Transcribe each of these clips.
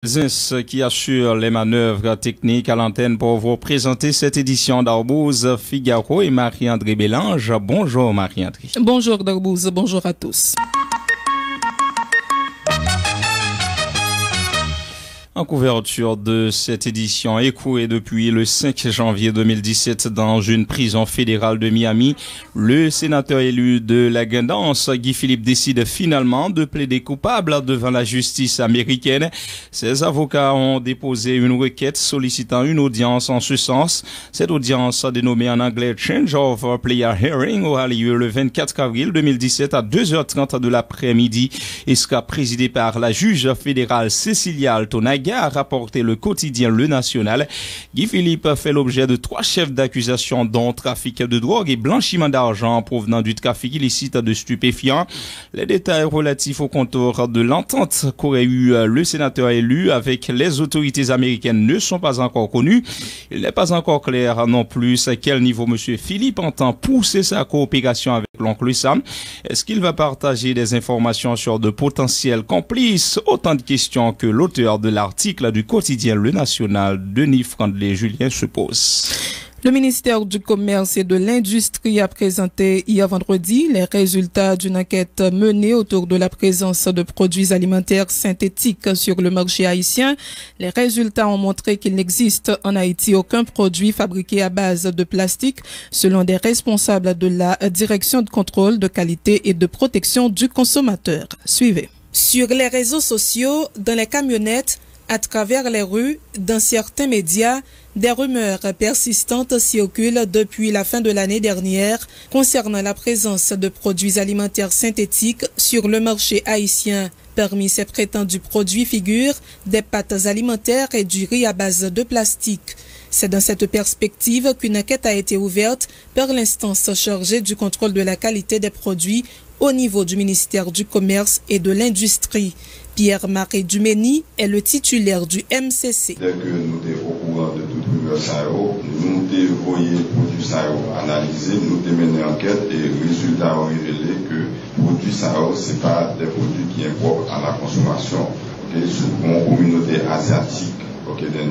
Zins qui assure les manœuvres techniques à l'antenne pour vous présenter cette édition d'Arbouze Figaro et Marie-André Bélange. Bonjour Marie-André. Bonjour d'Arbouze, bonjour à tous. En couverture de cette édition écrouée depuis le 5 janvier 2017 dans une prison fédérale de Miami, le sénateur élu de la Guindance, Guy Philippe, décide finalement de plaider coupable devant la justice américaine. Ses avocats ont déposé une requête sollicitant une audience en ce sens. Cette audience, dénommée en anglais Change of Plea Hearing, aura lieu le 24 avril 2017 à 2h30 de l'après-midi et sera présidée par la juge fédérale Cecilia Altonaga, a rapporté le quotidien Le National. Guy Philippe a fait l'objet de 3 chefs d'accusation dont trafic de drogue et blanchiment d'argent provenant du trafic illicite de stupéfiants. Les détails relatifs au contour de l'entente qu'aurait eu le sénateur élu avec les autorités américaines ne sont pas encore connus. Il n'est pas encore clair non plus à quel niveau M. Philippe entend pousser sa coopération avec l'oncle Sam. Est-ce qu'il va partager des informations sur de potentiels complices? Autant de questions que l'auteur de l'article du quotidien Le National, Denis Frandley-Julien, se pose. Le ministère du Commerce et de l'Industrie a présenté hier vendredi les résultats d'une enquête menée autour de la présence de produits alimentaires synthétiques sur le marché haïtien. Les résultats ont montré qu'il n'existe en Haïti aucun produit fabriqué à base de plastique, selon des responsables de la Direction de contrôle de qualité et de protection du consommateur. Suivez. Sur les réseaux sociaux, dans les camionnettes, à travers les rues, dans certains médias, des rumeurs persistantes circulent depuis la fin de l'année dernière concernant la présence de produits alimentaires synthétiques sur le marché haïtien. Parmi ces prétendus produits figurent des pâtes alimentaires et du riz à base de plastique. C'est dans cette perspective qu'une enquête a été ouverte par l'instance chargée du contrôle de la qualité des produits au niveau du ministère du Commerce et de l'Industrie. Pierre-Marie Dumény est le titulaire du MCC. Dès que nous sommes au courant de toute rumeur, nous avons envoyé le produit analysé, nous avons mené enquête et le résultat a révélé que le produit ce n'est pas des produits qui sont propres à la consommation. Sur une communauté asiatique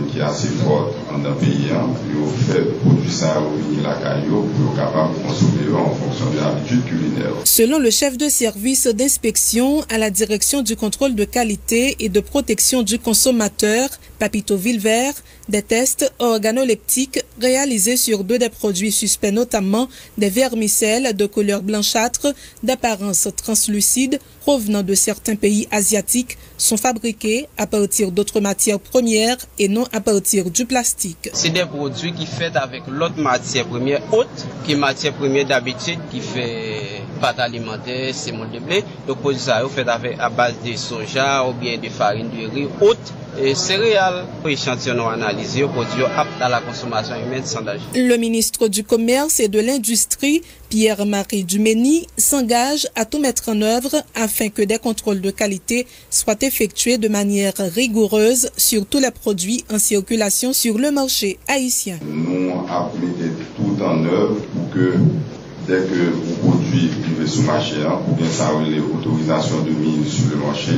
qui est assez forte dans le pays, il fait produit ça au la caillou pour capable de consommer en fonction de l'habitude culinaire. Selon le chef de service d'inspection à la direction du contrôle de qualité et de protection du consommateur, Papito Villevert, des tests organoleptiques réalisés sur 2 des produits suspects, notamment des vermicelles de couleur blanchâtre d'apparence translucide provenant de certains pays asiatiques, sont fabriqués à partir d'autres matières premières et non à partir du plastique. C'est des produits qui fait avec l'autre matière première haute, qui est matière première d'habitude, qui fait pâte alimentaire, sémoule de blé. Donc, produit ça fait à base de soja ou bien de farine de riz haute et céréales. Pour échantillon analysé, produit apte à la consommation humaine sans danger. Le ministre du Commerce et de l'Industrie, Pierre-Marie Dumény, s'engage à tout mettre en œuvre afin que des contrôles de qualité soient effectués de manière rigoureuse sur tous les produits en circulation sur le marché haïtien. Nous avons mis tout en œuvre pour que dès que vous produit arrive sur le marché, ou bien ça a les autorisations de mise sur le marché,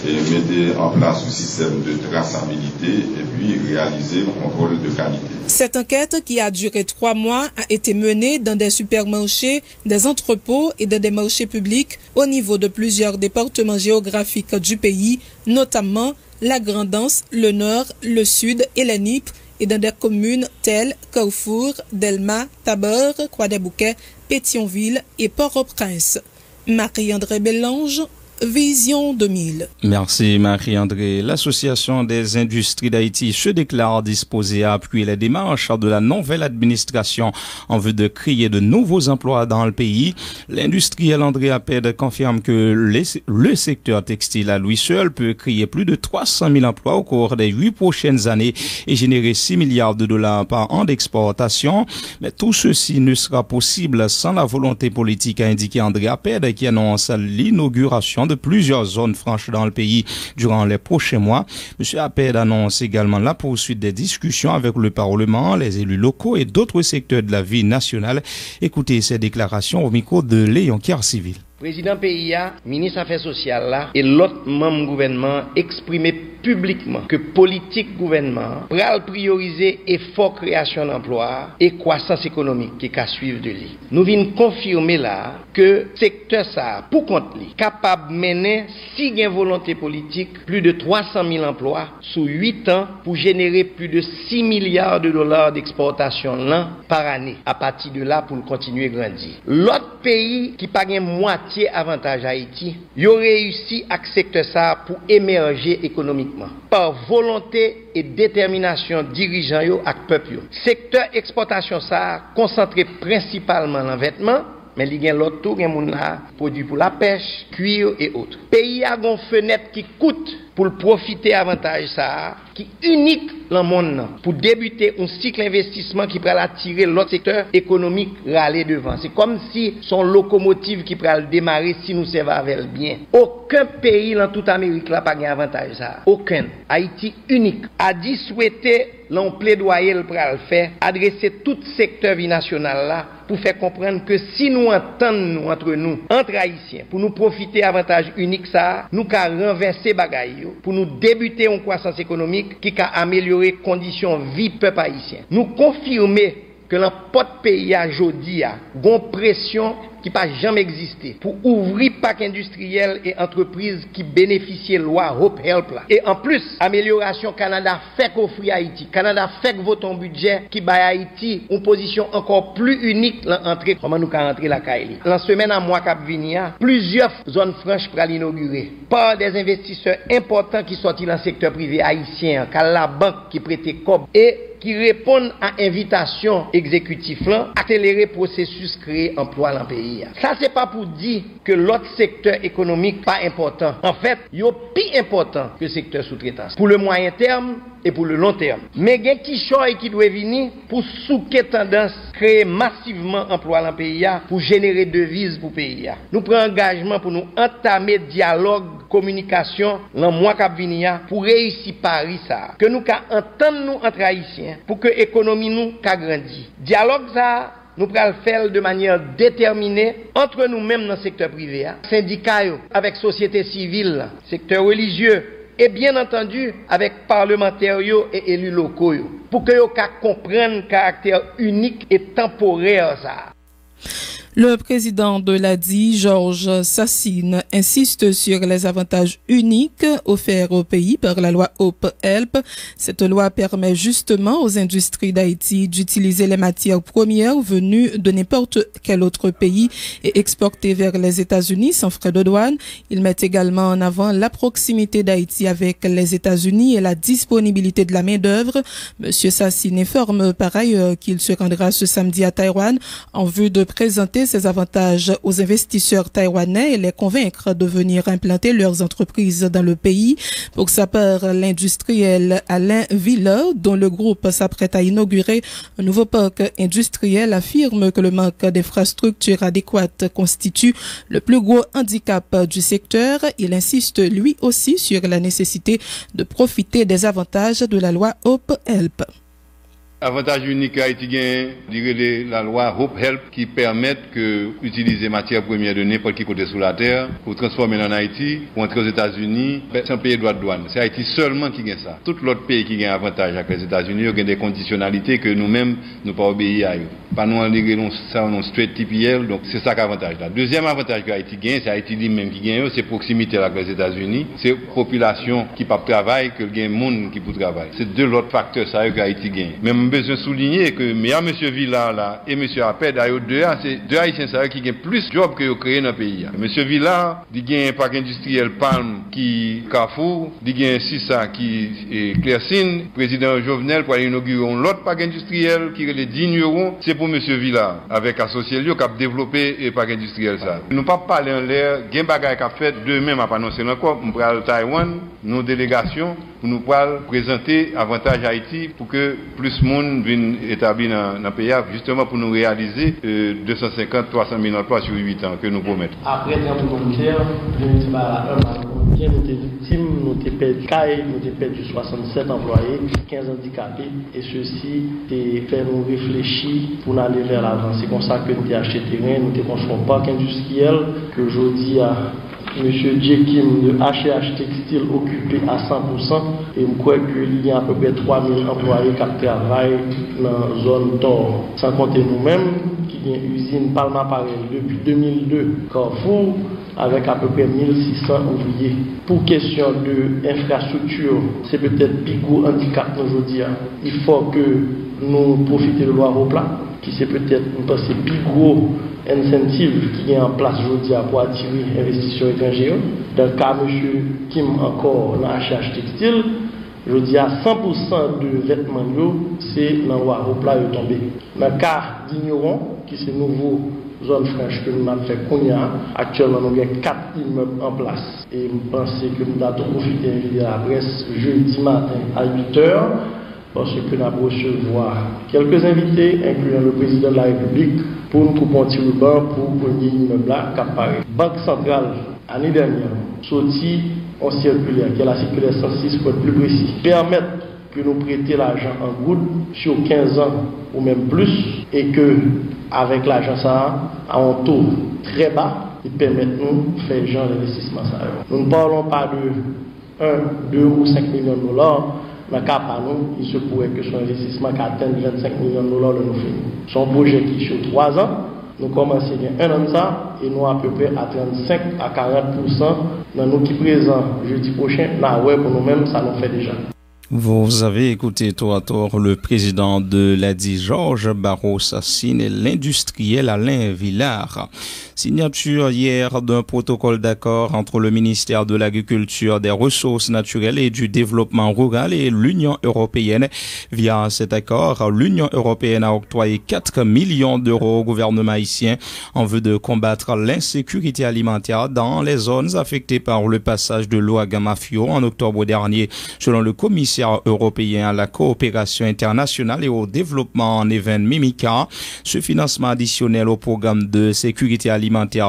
et mettez en place un système de traçabilité et puis réaliser le contrôle de qualité. Cette enquête, qui a duré 3 mois, a été menée dans des supermarchés, des entrepôts et dans des marchés publics au niveau de plusieurs départements géographiques du pays, notamment la Grand'Anse, le Nord, le Sud et la Nippe, et dans des communes telles Carrefour, Delma, Tabor, Croix-des-Bouquets, Pétionville et Port-au-Prince. Marie-André Bélange, Vision 2000. Merci Marie-André. L'Association des industries d'Haïti se déclare disposée à appuyer les démarches de la nouvelle administration en vue de créer de nouveaux emplois dans le pays. L'industriel André Aped confirme que le secteur textile à lui seul peut créer plus de 300 000 emplois au cours des 8 prochaines années et générer 6 milliards de dollars par an d'exportation. Mais tout ceci ne sera possible sans la volonté politique, a indiqué André Aped, qui annonce l'inauguration de plusieurs zones franches dans le pays durant les prochains mois. M. Aped annonce également la poursuite des discussions avec le Parlement, les élus locaux et d'autres secteurs de la vie nationale. Écoutez ces déclarations au micro de Léon Kiar-Civil. Président PIA, ministre Affaires sociales là, et l'autre membre gouvernement exprimé publiquement que politique gouvernement pral prioriser effort création d'emplois et croissance économique qui va suivre de lui. Nous venons confirmer là que secteur ça pour compte lui capable de mener si gain volonté politique plus de 300 000 emplois sous 8 ans pour générer plus de 6 milliards de dollars d'exportation l'an par année. À partir de là pour continuer à grandir. L'autre pays qui pas gain moitié avantage Haïti, il aurait réussi à secteur ça pour émerger économiquement par volonté et détermination dirigeants yo ak peuple yo. Secteur exportation ça concentré principalement dans vêtements, mais il y a l'autre tour, il y a des produits pour la pêche, cuir et autres. Pays a une fenêtre qui coûte pour profiter avantage ça, qui est unique dans le monde pour débuter un cycle d'investissement qui peut attirer l'autre secteur économique râler devant. C'est comme si son locomotive qui peut démarrer si nous servons avec bien. Aucun pays dans toute Amérique n'a pas avantage ça. Aucun. Haïti unique. A dit souhaiter l'on plaidoyer le pral faire, adresser tout secteur binational là pour faire comprendre que si nous entendons entre haïtiens, pour nous profiter avantage unique ça, nous ca renverser bagaille pour nous débuter en croissance économique qui ca améliorer conditions vie peuple haïtien. Nous confirmer que l'importe pays a jodi a gon pression qui pas jamais existé pour ouvrir pack industriel et entreprises qui bénéficient loi Hope Help là. Et en plus, amélioration Canada fait qu'offrir Haïti. Canada fait que vote un budget qui bat Haïti une position encore plus unique l'entrée. Comment nous can rentrer la Kaili. La semaine à mois cap venir, plusieurs zones franches pour l'inaugurer par des investisseurs importants qui sortent dans le secteur privé haïtien, car la banque qui prête COB et qui répondent à invitation exécutive là, accélérer processus créer emploi dans le pays. Ça c'est pas pour dire que l'autre secteur économique pas important. En fait, il est plus important que le secteur sous-traitance pour le moyen terme et pour le long terme. Mais il y a qui choix qui doit venir pour souquer tendance créer massivement emploi dans le pays pour générer devises pour le pays. Nous prenons engagement pour nous entamer dialogue, communication dans le mois qui vient pour réussir Paris ça. Que nous entendre nous entre haïtiens pour que l'économie nous grandisse. Dialogue ça nous pourrons le faire de manière déterminée entre nous-mêmes dans le secteur privé, syndicats, avec société civile, secteur religieux, et bien entendu avec parlementaires et élus locaux, pour que nous comprenions le caractère unique et temporaire ça. Le président de l'ADI, Georges Sassine, insiste sur les avantages uniques offerts au pays par la loi Hope Help. Cette loi permet justement aux industries d'Haïti d'utiliser les matières premières venues de n'importe quel autre pays et exportées vers les États-Unis sans frais de douane. Il met également en avant la proximité d'Haïti avec les États-Unis et la disponibilité de la main-d'œuvre. Monsieur Sassine informe par ailleurs qu'il se rendra ce samedi à Taïwan en vue de présenter ces avantages aux investisseurs taïwanais et les convaincre de venir implanter leurs entreprises dans le pays. Pour sa part, l'industriel Alain Villa, dont le groupe s'apprête à inaugurer un nouveau parc industriel, affirme que le manque d'infrastructures adéquates constitue le plus gros handicap du secteur. Il insiste lui aussi sur la nécessité de profiter des avantages de la loi Hope Help. Avantage unique Haïti gagne, la loi Hope Help qui permet que utiliser matières premières de n'importe qui côté sous la terre pour transformer en Haïti, pour entrer aux États-Unis sans payer droit de douane. C'est Haïti seulement qui gagne ça. Tout l'autre pays qui gagne avantage avec les États-Unis, il y a des conditionnalités que nous-mêmes nous pas obéir à eux. Pas nous en lire ça en straight TPL, donc c'est ça qu'avantage là. Deuxième avantage que Haïti gagne, c'est Haïti lui-même qui gagne, c'est proximité avec les États-Unis, c'est population qui pas travail que gagne monde qui pour travailler. C'est deux autres facteurs ça que Haïti gagne. Même besoin de souligner que M. Villa là et M. Appel, c'est deux Haïtiens qui gagnent plus de jobs que vous créez dans le pays. M. Villa, il gagne un parc industriel Palme qui Carrefour, il gagne Sissa qui est Clercine, président Jovenel pour inaugurer l'autre parc industriel qui est les Digneron, c'est pour M. Villa, avec associé lui qui a développé le parc industriel ça. Nous ne pas parler en l'air, il y a des bagages qui a fait demain à annoncer encore, nous prenons Taïwan, nos délégations, pour nous présenter avantage Haïti pour que plus de monde vienne établir dans le pays, justement pour nous réaliser 250-300 000 emplois sur 8 ans que nous promettons. Après le volontaire, nous sommes victimes, nous avons perdu 67 employés, 15 handicapés, et ceci fait nous réfléchir pour aller vers l'avant. C'est comme ça que nous avons acheté terrain, nous avons construit un parc industriel que aujourd'hui M. Djekim de HH Textile occupé à 100%. Et je crois qu'il y a à peu près 3000 employés qui travaillent dans la zone Tor. Sans compter nous-mêmes, qui y a une usine Palma Parel depuis 2002, Carrefour, avec à peu près 1600 ouvriers. Pour question d'infrastructure, c'est peut-être plus gros handicap aujourd'hui. Il faut que nous profitions de loi au plat, qui c'est peut-être un plus gros incentive qui est en place aujourd'hui pour attirer investisseurs étrangers. Dans le cas de M. Kim encore dans HH Textile, je dis à 100% de vêtements, c'est dans la loi au plat tombé. Dans le cas d'ignorants, qui c'est nouveau zone franche que nous avons fait actuellement nous avons 4 immeubles en place. Et je pense que nous avons profité de la presse jeudi matin à 8h parce que nous avons recevoir quelques invités, incluant le président de la République, pour nous couper un petit ruban pour le premier immeuble là qui apparaît. Banque centrale, l'année dernière, sorti en circulaire, qui est la circulaire 106 pour être plus précis, permettre que nous prêtions l'argent en gouttes sur 15 ans ou même plus, et que avec l'argent ça, à un taux très bas, il permet nous de faire genre d'investissement. Nous ne parlons pas de 1, 2 ou 5 millions de dollars, mais cas par nous, il se pourrait que son investissement qui atteigne 25 millions de dollars de nous finir. Son projet qui est sur 3 ans, nous commençons un an de ça, et nous à peu près à 35 à 40% dans nous qui présents jeudi prochain, là ouais pour nous-mêmes, ça nous fait déjà. Vous avez écouté tour à tour le président de l'ADI, Georges Barros-Sassine, et l'industriel Alain Villard. Signature hier d'un protocole d'accord entre le ministère de l'Agriculture, des Ressources naturelles et du Développement rural et l'Union européenne. Via cet accord, l'Union européenne a octroyé 4 millions d'euros au gouvernement haïtien en vue de combattre l'insécurité alimentaire dans les zones affectées par le passage de l'ouragan Mafio en octobre dernier. Selon le commissaire européen à la coopération internationale et au développement Neven Mimica, ce financement additionnel au programme de sécurité alimentaire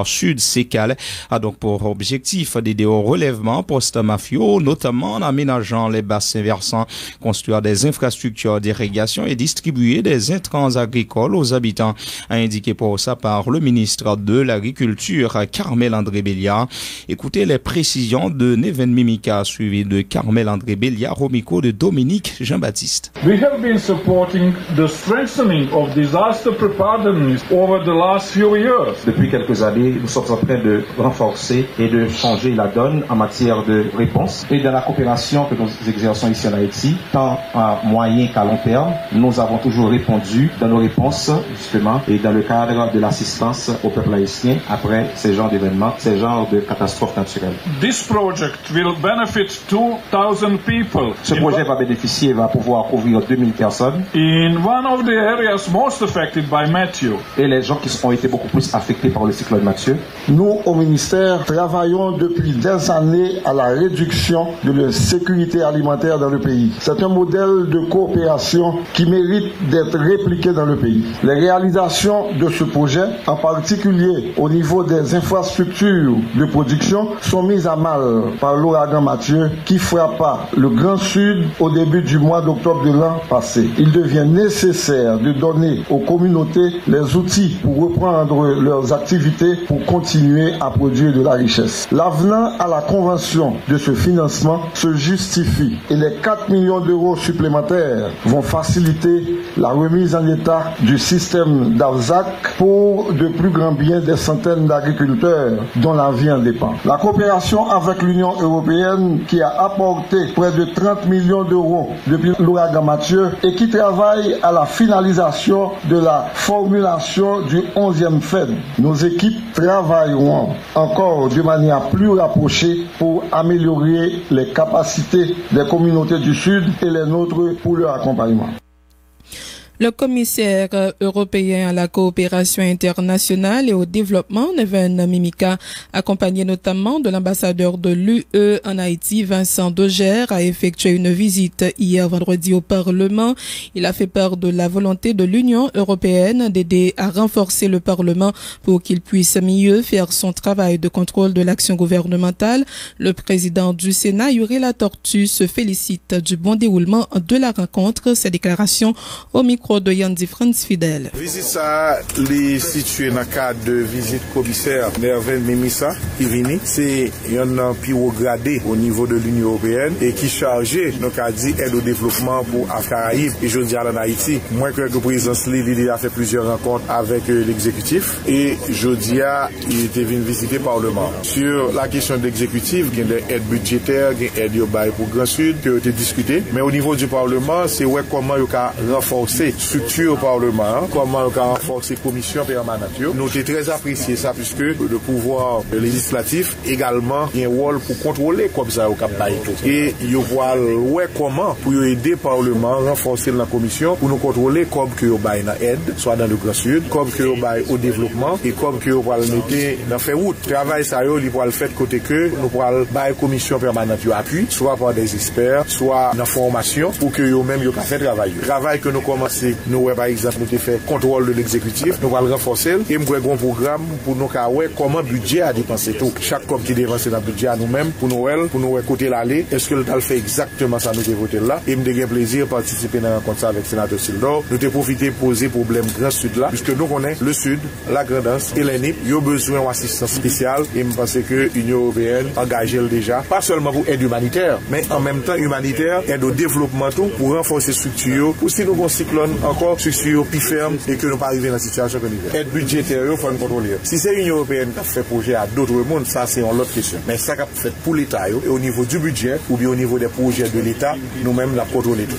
Sud Sécal a donc pour objectif d'aider au relèvement post-mafio, notamment en aménageant les bassins versants, construire des infrastructures d'irrigation et distribuer des intrants agricoles aux habitants, a indiqué pour sa part le ministre de l'Agriculture, Carmel André Béliard. Écoutez les précisions de Neven Mimica, suivi de Carmel André Béliard au micro de Dominique Jean-Baptiste. We have been supporting the strengthening of disaster preparedness over the last few years. Depuis quelques années, nous sommes en train de renforcer et de changer la donne en matière de réponse. Et dans la coopération que nous exerçons ici en Haïti, tant à moyen qu'à long terme, nous avons toujours répondu dans nos réponses, justement, et dans le cadre de l'assistance au peuple haïtien après ces genres d'événements, ces genres de catastrophes naturelles. This project will benefit 2,000 people. Ce projet va bénéficier et va pouvoir couvrir 2000 personnes. In one of the areas most affected by Matthew. Et les gens qui ont été beaucoup plus affectés par le cyclone Mathieu. Nous, au ministère, travaillons depuis des années à la réduction de la sécurité alimentaire dans le pays. C'est un modèle de coopération qui mérite d'être répliqué dans le pays. Les réalisations de ce projet, en particulier au niveau des infrastructures de production, sont mises à mal par l'ouragan Mathieu qui frappa le Grand Sud au début du mois d'octobre de l'an passé. Il devient nécessaire de donner aux communautés les outils pour reprendre leurs activités pour continuer à produire de la richesse. L'avenant à la convention de ce financement se justifie et les 4 millions d'euros supplémentaires vont faciliter la remise en état du système d'AVZAC pour de plus grands biens des centaines d'agriculteurs dont la vie en dépend. La coopération avec l'Union européenne qui a apporté près de 30 millions d'euros depuis l'ouragan Mathieu et qui travaille à la finalisation de la formulation du 11e FED. Nos équipes travailleront encore de manière plus rapprochée pour améliorer les capacités des communautés du Sud et les nôtres pour leur accompagnement. Le commissaire européen à la coopération internationale et au développement, Neven Mimica, accompagné notamment de l'ambassadeur de l'UE en Haïti, Vincent Dauger, a effectué une visite hier vendredi au Parlement. Il a fait part de la volonté de l'Union européenne d'aider à renforcer le Parlement pour qu'il puisse mieux faire son travail de contrôle de l'action gouvernementale. Le président du Sénat, Yuri Latortue, se félicite du bon déroulement de la rencontre. Ses déclarations au micro micro de Yandy France Fidèle. Visite ça, les situé dans le cadre de visite commissaire Nerven Memissa qui vient. C'est un pire gradé au niveau de l'Union européenne et qui chargé, donc a dit, aide au développement pour Caraïbes et je dis en Haïti. Moi, que le président Sli a fait plusieurs rencontres avec l'exécutif et je dis, il était venu visiter le Parlement. Sur la question de l'exécutif, il y a des aides budgétaires, il y a des aides pour Grand Sud qui ont été discutées. Mais au niveau du Parlement, c'est comment il y a renforcer la structure au Parlement, comment il y a renforcer la commission permanente. Nous avons très apprécié ça puisque le pouvoir législatif également a un rôle pour contrôler comme ça au Cap d'Haïti. Et il voit comment pour aider le Parlement, renforcer la commission pour nous contrôler comme que vous avez une aide, soit dans le Grand Sud, comme que vous avez au développement et comme que vous allez mettre dans faire route. Travail ça il va le faire côté que nous pourrons la commission permanente appui, soit par des experts, soit dans la formation pour que vous-même vous fassiez travail. Travail que nous commençons, nous par exemple nous fait contrôle de l'exécutif, nous allons renforcer et nous avons un programme pour nous voir comment le budget a dépensé tout. Chaque comme qui dépense dans le budget à nous-mêmes pour nous côté l'aller, est-ce que le tal fait exactement ça nous avons voté là et me avons plaisir de participer dans la rencontre avec le sénateur Sildor. Nous avons profité de poser problème Grand Sud là, puisque nous connaissons le Sud, la Grandance et l'ENIP, ils ont besoin d'assistance spéciale et je pense que l'Union européenne engage déjà, pas seulement pour aide humanitaire, mais en même temps humanitaire, aide au développement tout pour renforcer les structures, pour si nous avons un cyclone encore structure plus ferme et que nous pas arriver dans la situation que nous vivons. Aide budgétaire, il faut nous contrôler. Si c'est l'Union européenne qui a fait projet à d'autres mondes, ça c'est une autre question. Mais ça qu'a fait pour l'État et au niveau du budget ou bien au niveau des projets de l'État, nous-mêmes la contrôler tout.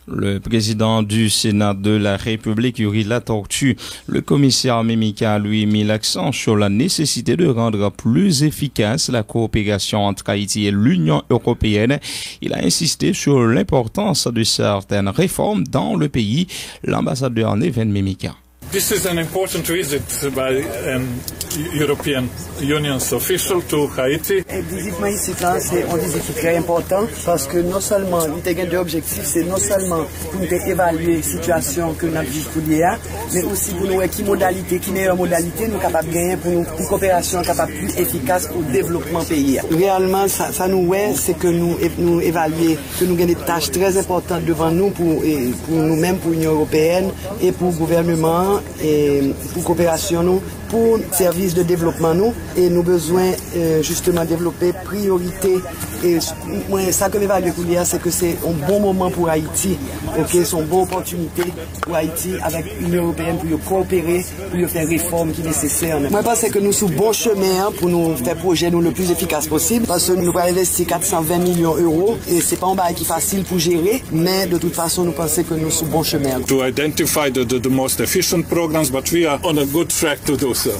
Le président du Sénat de la République, Yuri Latortue, le commissaire Mimika, lui, mis l'accent sur la nécessité de rendre plus efficace la coopération entre Haïti et l'Union européenne. Il a insisté sur l'importance de certaines réformes dans le pays. L'ambassadeur Nerven Mimika. This is an important visit by European Union's official to Haïti. Visitement ici, c'est une visite très importante parce que non seulement il y a deux objectifs, c'est non seulement pour nous évaluer la situation que nous avons vécue, mais aussi pour nous voir qui modalité, qui meilleure modalité nous capables de gagner pour une coopération capable plus efficace pour le développement du pays. Réellement, ça nous ouais, c'est que nous évaluer que nous avons des tâches très importantes devant nous pour nous-mêmes, pour l'Union européenne et pour le gouvernement et pour la coopération nous, pour le service de développement nous, et nous avons besoin justement développer priorité. Et moi, ça que m'évalue pour dire, c'est que c'est un bon moment pour Haïti, c'est une bonne opportunité pour Haïti avec l'Union européenne pour coopérer, pour faire les réformes qui sont nécessaires. Moi, je pense que nous sommes sur bon chemin pour nous faire projet nous le plus efficace possible, parce que nous allons investir 420 millions d'euros, et ce n'est pas un bail qui est facile pour gérer, mais de toute façon, nous pensons que nous sommes sur bon chemin. To identify the most efficient programs, but we are on a good track to do so.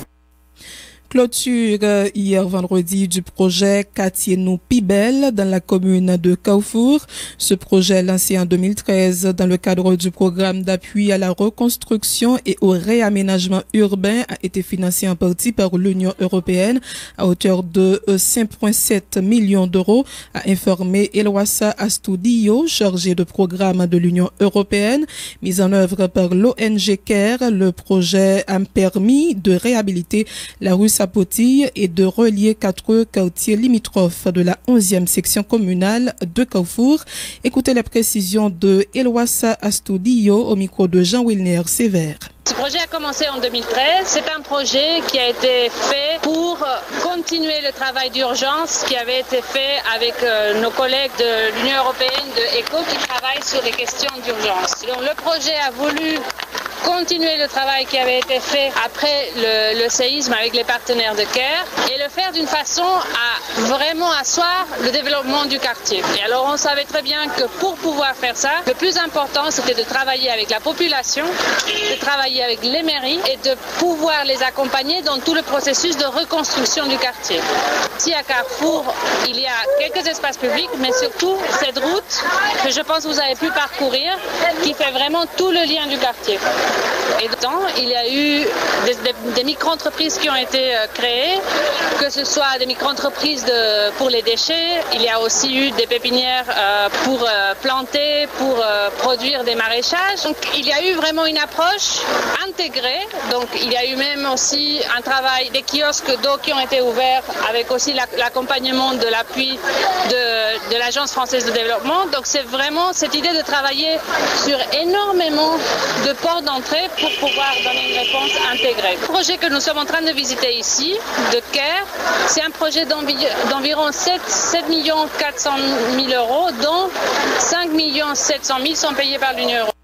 Clôture hier vendredi du projet Quartier-nous Pibel dans la commune de Carrefour. Ce projet lancé en 2013 dans le cadre du programme d'appui à la reconstruction et au réaménagement urbain a été financé en partie par l'Union européenne à hauteur de 5,7 millions d'euros, a informé Eloassa Astudillo, chargé de programme de l'Union européenne. Mis en œuvre par l'ONG CARE, le projet a permis de réhabiliter la rue Sapotille et de relier 4 quartiers limitrophes de la 11e section communale de Carrefour. Écoutez les précisions de Eloassa Astudillo au micro de Jean-Wilner Sévère. Ce projet a commencé en 2013. C'est un projet qui a été fait pour continuer le travail d'urgence qui avait été fait avec nos collègues de l'Union européenne de ECHO qui travaillent sur les questions d'urgence. Donc le projet a voulu continuer le travail qui avait été fait après le séisme avec les partenaires de CARE et le faire d'une façon à vraiment asseoir le développement du quartier. Et alors on savait très bien que pour pouvoir faire ça, le plus important c'était de travailler avec la population, de travailler avec les mairies et de pouvoir les accompagner dans tout le processus de reconstruction du quartier. Ici à Carrefour, il y a quelques espaces publics, mais surtout cette route que je pense que vous avez pu parcourir qui fait vraiment tout le lien du quartier. Et dedans, il y a eu des micro-entreprises qui ont été créées, que ce soit des micro-entreprises pour les déchets, il y a aussi eu des pépinières pour planter, pour produire des maraîchages. Donc il y a eu vraiment une approche intégrée. Donc il y a eu même aussi un travail des kiosques d'eau qui ont été ouverts avec aussi l'accompagnement de l'appui de l'Agence française de développement. Donc c'est vraiment cette idée de travailler sur énormément de ports d'entrée pour pouvoir donner une réponse intégrée. Le projet que nous sommes en train de visiter ici, de Caire, c'est un projet d'environ 7 400 000 euros, dont 5 700 000 sont payés par l'Union européenne.